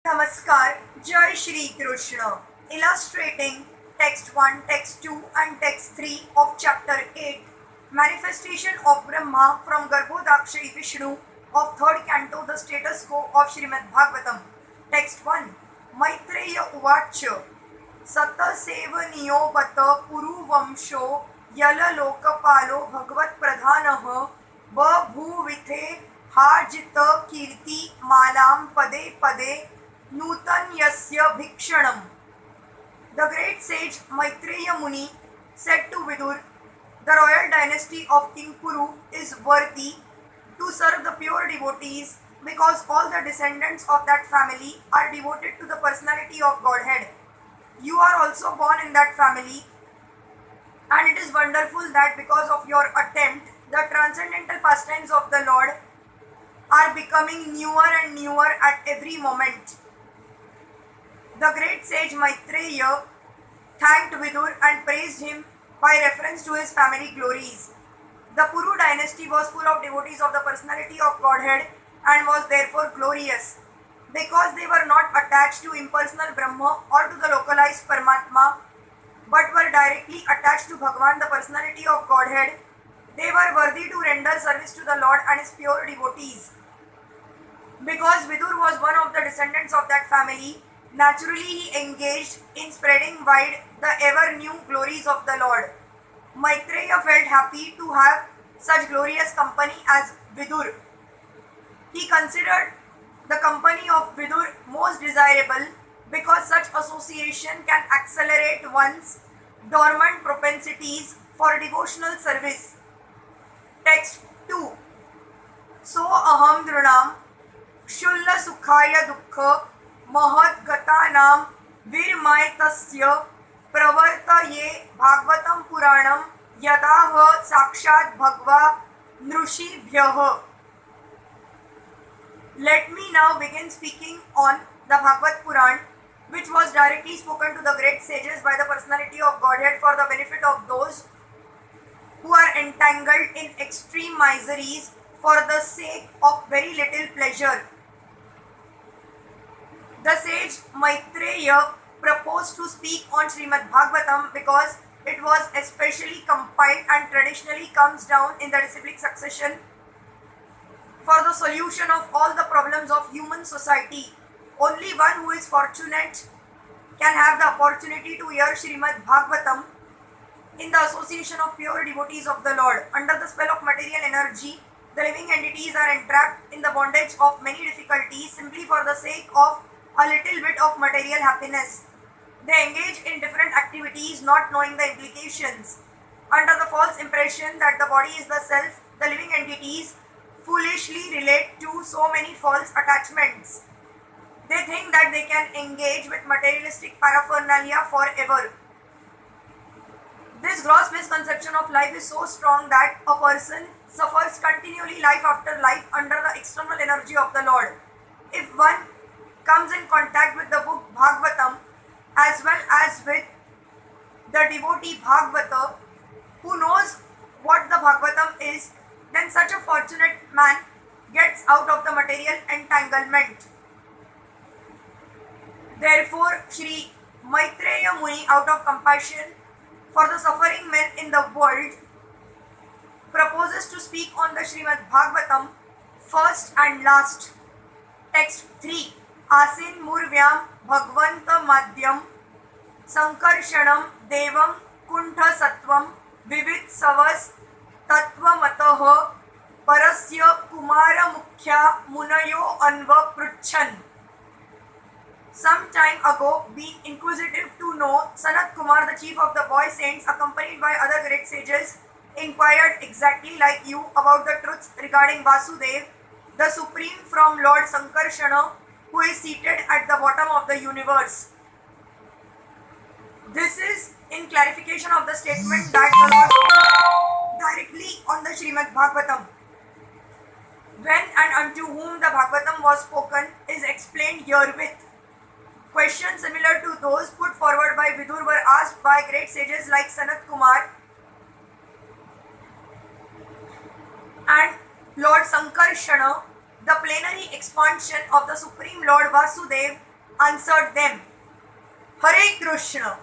Namaskar, Jai Shri Krishna. Illustrating text 1, text 2 and text 3 of chapter 8, Manifestation of Brahma from Garbhodakshi Vishnu of 3rd canto, the status quo of Srimad Bhagavatam. Text 1. Maitreya Uvacha Satasevaniyo Bata Puruvamsho Yala Lokapalo Bhagavat Pradhanah Babhuvithe Hajita Kirti Malam Pade Pade Nutanyasya Bhikshanam. The great sage Maitreya Muni said to Vidur, the royal dynasty of King Puru is worthy to serve the pure devotees because all the descendants of that family are devoted to the personality of Godhead. You are also born in that family, and it is wonderful that because of your attempt, the transcendental pastimes of the Lord are becoming newer and newer at every moment. The great sage Maitreya thanked Vidur and praised him by reference to his family glories. The Puru dynasty was full of devotees of the personality of Godhead and was therefore glorious because they were not attached to impersonal Brahma or to the localized Paramatma, but were directly attached to Bhagavan, the personality of Godhead. They were worthy to render service to the Lord and his pure devotees. Because Vidur was one of the descendants of that family, naturally he engaged in spreading wide the ever-new glories of the Lord. Maitreya felt happy to have such glorious company as Vidur. He considered the company of Vidur most desirable because such association can accelerate one's dormant propensities for devotional service. Text 2. So aham drunam Shulla Sukhaya Dukha Mahat Gatanam Virmaitasya Pravartaye Bhagavatam Puranam Yadaha Sakshat Bhagva Nrushibhyaha. Let me now begin speaking on the Bhagavad Puran, which was directly spoken to the great sages by the personality of Godhead for the benefit of those who are entangled in extreme miseries for the sake of very little pleasure. The sage Maitreya proposed to speak on Srimad Bhagavatam because it was especially compiled and traditionally comes down in the disciplic succession for the solution of all the problems of human society. Only one who is fortunate can have the opportunity to hear Srimad Bhagavatam in the association of pure devotees of the Lord. Under the spell of material energy, the living entities are entrapped in the bondage of many difficulties simply for the sake of a little bit of material happiness. They engage in different activities not knowing the implications. Under the false impression that the body is the self, the living entities foolishly relate to so many false attachments. They think that they can engage with materialistic paraphernalia forever. This gross misconception of life is so strong that a person suffers continually life after life under the external energy of the Lord. If one comes in contact with the book Bhagavatam as well as with the devotee Bhagavata who knows what the Bhagavatam is, then such a fortunate man gets out of the material entanglement. Therefore, Shri Maitreya Muni, out of compassion for the suffering men in the world, proposes to speak on the Srimad Bhagavatam first and last. Text 3. Asin Murvyam Bhagavanta Madhyam Sankarshanam Devam Kuntha Sattvam Vivid Savas Tattvamatah Parasya Kumara Mukhya Munayo Anva Pruchan. Some time ago, being inquisitive to know, Sanat Kumar, the chief of the boy saints, accompanied by other great sages, inquired exactly like you about the truths regarding Vasudev, the supreme from Lord Sankarshana, who is seated at the bottom of the universe. This is in clarification of the statement that the Lord spoke directly on the Srimad Bhagavatam. When and unto whom the Bhagavatam was spoken is explained herewith. Questions similar to those put forward by Vidur were asked by great sages like Sanat Kumar and Lord Sankarshana, the plenary expansion of the Supreme Lord Vasudev answered them, Hare Krishna.